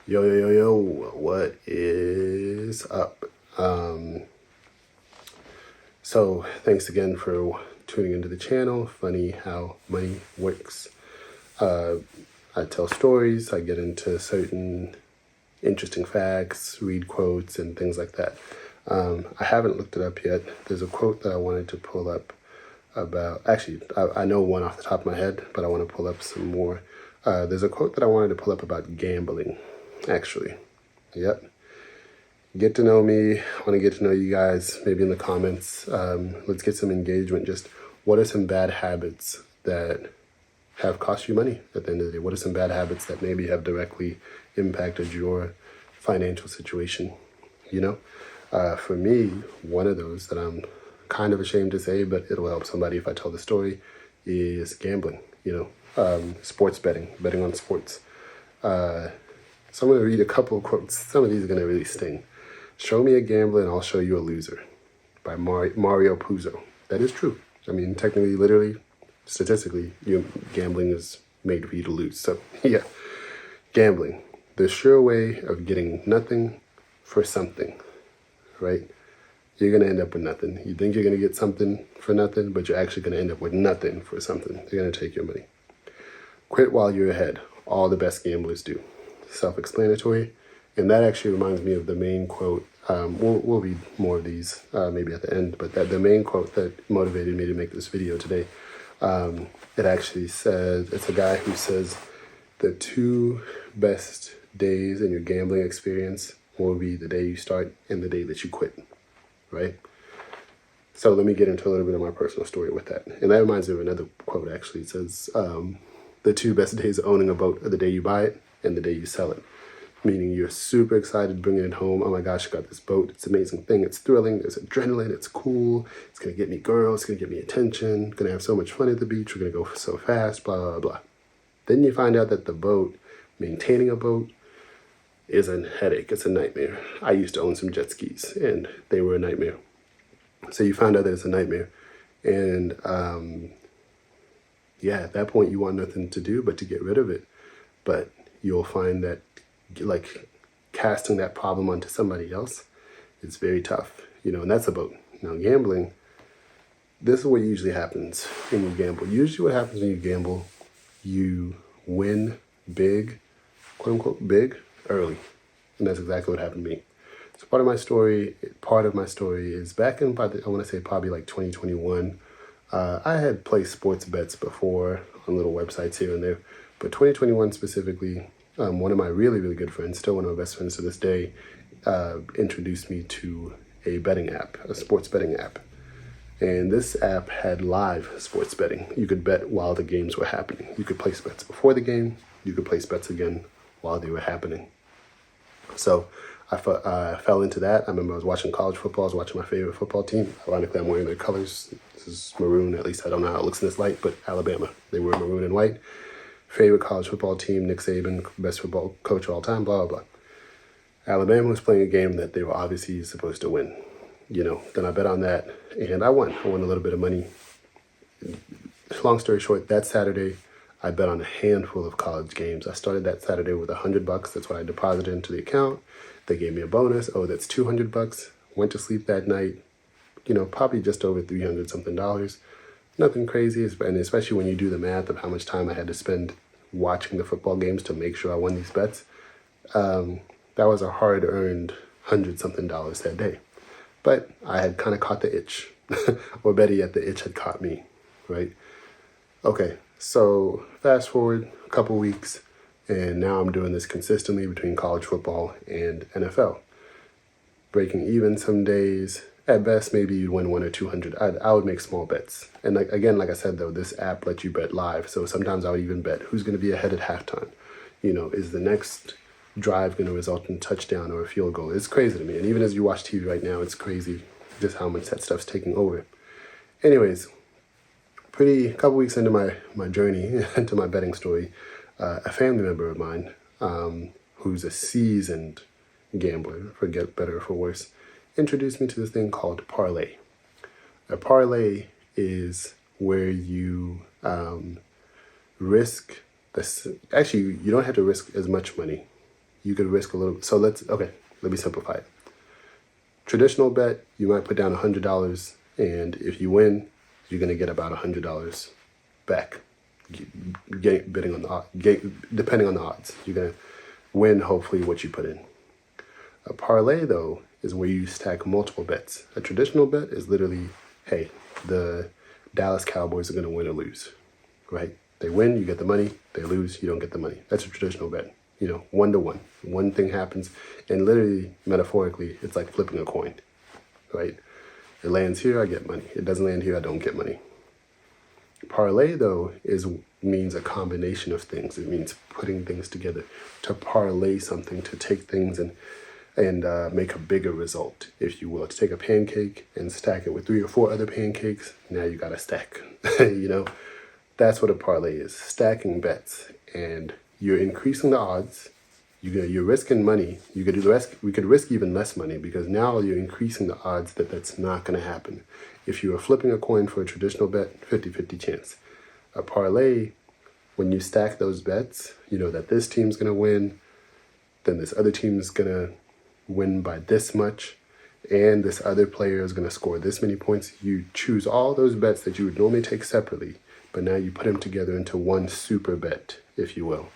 Yo, yo, yo, yo, what is up? So thanks again for tuning into the channel. Funny how money works. I tell stories, I get into certain interesting facts, read quotes, and things like that. I haven't looked it up yet. There's a quote that I wanted to pull up about, actually, I know one off the top of my head, but I want to pull up some more. There's a quote that I wanted to pull up about gambling, actually. Yep. Get to know me. I want to get to know you guys, maybe in the comments. Let's get some engagement. Just what are some bad habits that have cost you money at the end of the day? What are some bad habits that maybe have directly impacted your financial situation? For me, one of those that I'm kind of ashamed to say, but it'll help somebody if I tell the story, is gambling. Sports betting on sports. So I'm going to read a couple of quotes. Some of these are going to really sting. Show me a gambler and I'll show you a loser, by Mario Puzo. That is true. I mean, technically, literally, statistically, gambling is made for you to lose. So, yeah. Gambling. The sure way of getting nothing for something, right? You're going to end up with nothing. You think you're going to get something for nothing, but you're actually going to end up with nothing for something. They're going to take your money. Quit while you're ahead. All the best gamblers do. Self-explanatory. And that actually reminds me of the main quote. We'll read more of these maybe at the end, but the main quote that motivated me to make this video today, it actually says, it's a guy who says, the two best days in your gambling experience will be the day you start and the day that you quit, right? So let me get into a little bit of my personal story with that. And that reminds me of another quote, actually. It says, the two best days of owning a boat are the day you buy it and the day you sell it. Meaning you're super excited bringing it home. Oh my gosh, I got this boat. It's an amazing thing. It's thrilling. There's adrenaline. It's cool. It's going to get me girls. It's going to get me attention. Going to have so much fun at the beach. We're going to go so fast, blah, blah, blah. Then you find out that the boat, maintaining a boat, is a headache. It's a nightmare. I used to own some jet skis, and they were a nightmare. So you find out that it's a nightmare. And at that point, you want nothing to do but to get rid of it. But you'll find that like casting that problem onto somebody else, it's very tough, and that's a boat. Now gambling, this is what usually happens when you gamble. Usually what happens when you gamble, you win big, quote unquote, big, early. And that's exactly what happened to me. So part of my story is back in, I want to say probably like 2021. I had placed sports bets before on little websites here and there, but 2021 specifically, one of my really, really good friends, still one of my best friends to this day, introduced me to a betting app, a sports betting app. And this app had live sports betting. You could bet while the games were happening. You could place bets before the game. You could place bets again while they were happening. So I fell into that. I remember I was watching college football. I was watching my favorite football team. Ironically, I'm wearing their colors. This is maroon. At least I don't know how it looks in this light, but Alabama. They were maroon and white. Favorite college football team, Nick Saban, best football coach of all time, blah, blah, blah. Alabama was playing a game that they were obviously supposed to win. Then I bet on that, and I won. I won a little bit of money. Long story short, that Saturday, I bet on a handful of college games. I started that Saturday with $100. That's what I deposited into the account. They gave me a bonus. Oh, that's $200. Went to sleep that night, probably just over $300 something. Nothing crazy, and especially when you do the math of how much time I had to spend watching the football games to make sure I won these bets. That was a hard-earned $100 something that day. But I had kind of caught the itch, or better yet, the itch had caught me, right? Okay, so fast forward a couple weeks, and now I'm doing this consistently between college football and NFL. Breaking even some days. At best, maybe you'd win 1 or 200. I would make small bets. And like I said, though, this app lets you bet live. So sometimes I would even bet who's going to be ahead at halftime. Is the next drive going to result in a touchdown or a field goal? It's crazy to me. And even as you watch TV right now, it's crazy just how much that stuff's taking over. Anyways, a couple weeks into my journey, into my betting story, a family member of mine, who's a seasoned gambler, for better or for worse, introduced me to this thing called parlay. A parlay is where you risk this. Actually, you don't have to risk as much money you could risk a little. So let me simplify it. Traditional bet, you might put down $100, and if you win, you're gonna get about $100 back. Depending on the odds, you're gonna win hopefully what you put in. A parlay though is where you stack multiple bets. A traditional bet is literally, hey, the Dallas Cowboys are gonna win or lose, right? They win, you get the money. They lose, you don't get the money. That's a traditional bet. 1-to-1. One thing happens, and literally, metaphorically, it's like flipping a coin, right? It lands here, I get money. It doesn't land here, I don't get money. Parlay, though, means a combination of things. It means putting things together, to parlay something, to take things and make a bigger result, if you will. To take a pancake and stack it with 3 or 4 other pancakes, now you got a stack. That's what a parlay is, stacking bets. And you're increasing the odds. You're risking money. We could risk even less money, because now you're increasing the odds that that's not going to happen. If you were flipping a coin for a traditional bet, 50-50 chance. A parlay, when you stack those bets, you know that this team's going to win, then this other team's going to win by this much, and this other player is going to score this many points. You choose all those bets that you would normally take separately, but now you put them together into one super bet, if you will.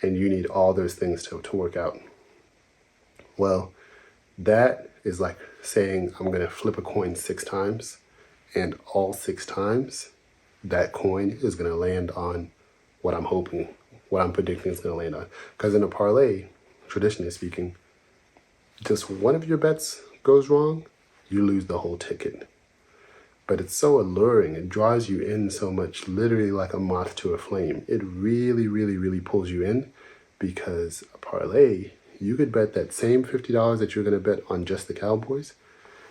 And you need all those things to work out. Well, that is like saying I'm going to flip a coin 6 times, and all 6 times, that coin is going to land on what I'm predicting it's going to land on. Because in a parlay, traditionally speaking, just one of your bets goes wrong, you lose the whole ticket. But it's so alluring. It draws you in so much, literally like a moth to a flame. It really, really, really pulls you in, because a parlay, you could bet that same $50 that you're going to bet on just the Cowboys,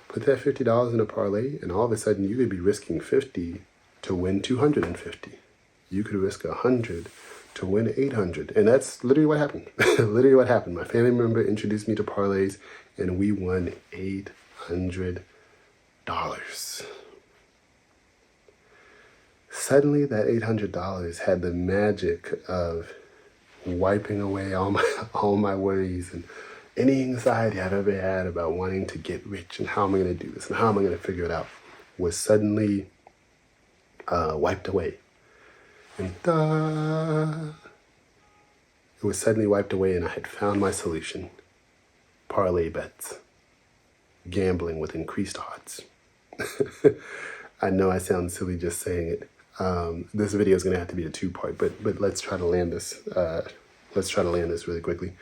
put that $50 in a parlay, and all of a sudden you could be risking 50 to win 250. You could risk 100 to win 800. And that's literally what happened. Literally what happened. My family member introduced me to parlays, and we won $800. Suddenly, that $800 had the magic of wiping away all my worries and any anxiety I've ever had about wanting to get rich and how am I going to do this and how am I going to figure it out was suddenly wiped away. And it was suddenly wiped away, and I had found my solution. Parlay bets. Gambling with increased odds. I know I sound silly just saying it. This video is going to have to be a 2-part, but let's try to land this. Let's try to land this really quickly.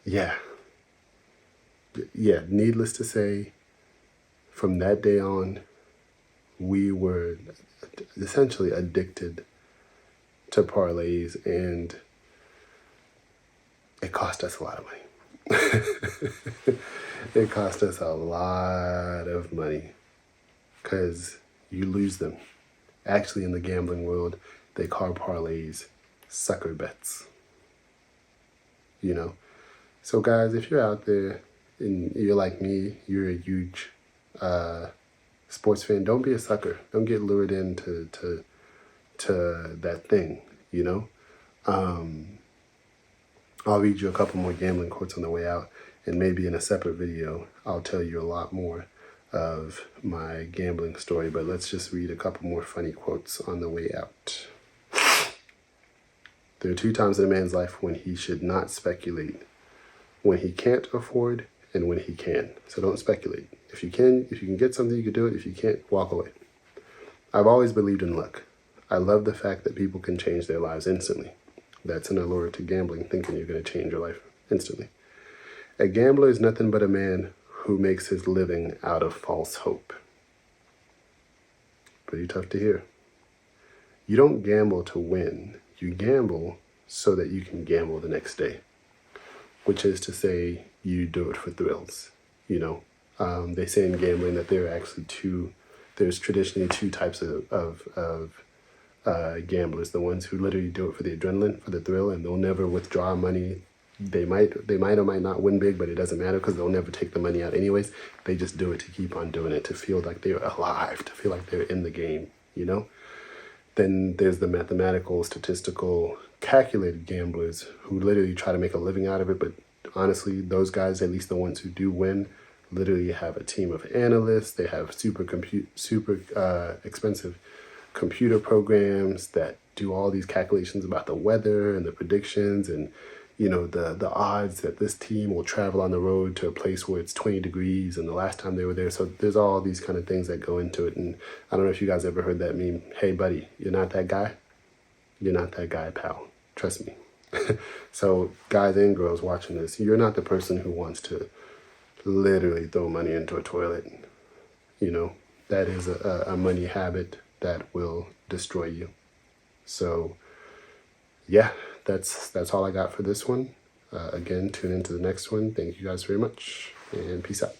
Yeah. Needless to say, from that day on, we were essentially addicted to parlays, and it cost us a lot of money. It cost us a lot of money, because you lose them. Actually, in the gambling world, they call parlays sucker bets. So guys, if you're out there and you're like me, you're a huge sports fan, don't be a sucker. Don't get lured into that thing, I'll read you a couple more gambling quotes on the way out, and maybe in a separate video, I'll tell you a lot more of my gambling story, but let's just read a couple more funny quotes on the way out. There are 2 times in a man's life when he should not speculate: when he can't afford and when he can. So don't speculate. If you can get something, you can do it. If you can't, walk away. I've always believed in luck. I love the fact that people can change their lives instantly. That's an allure to gambling, thinking you're going to change your life instantly. A gambler is nothing but a man who makes his living out of false hope. Pretty tough to hear. You don't gamble to win. You gamble so that you can gamble the next day, which is to say you do it for thrills. They say in gambling that there's traditionally 2 types of gamblers: the ones who literally do it for the adrenaline, for the thrill, and they'll never withdraw money. They might or might not win big, but it doesn't matter, because they'll never take the money out anyways. They just do it to keep on doing it, to feel like they're alive, to feel like they're in the game, Then there's the mathematical, statistical, calculated gamblers who literally try to make a living out of it. But honestly, those guys, at least the ones who do win, literally have a team of analysts. They have super expensive computer programs that do all these calculations about the weather and the predictions and the odds that this team will travel on the road to a place where it's 20 degrees and the last time they were there. So there's all these kind of things that go into it. And I don't know if you guys ever heard that meme, hey buddy, you're not that guy. You're not that guy, pal. Trust me. So guys and girls watching this, you're not the person who wants to literally throw money into a toilet. That is a money habit that will destroy you. So yeah, that's all I got for this one. Again, tune into the next one. Thank you guys very much, and peace out.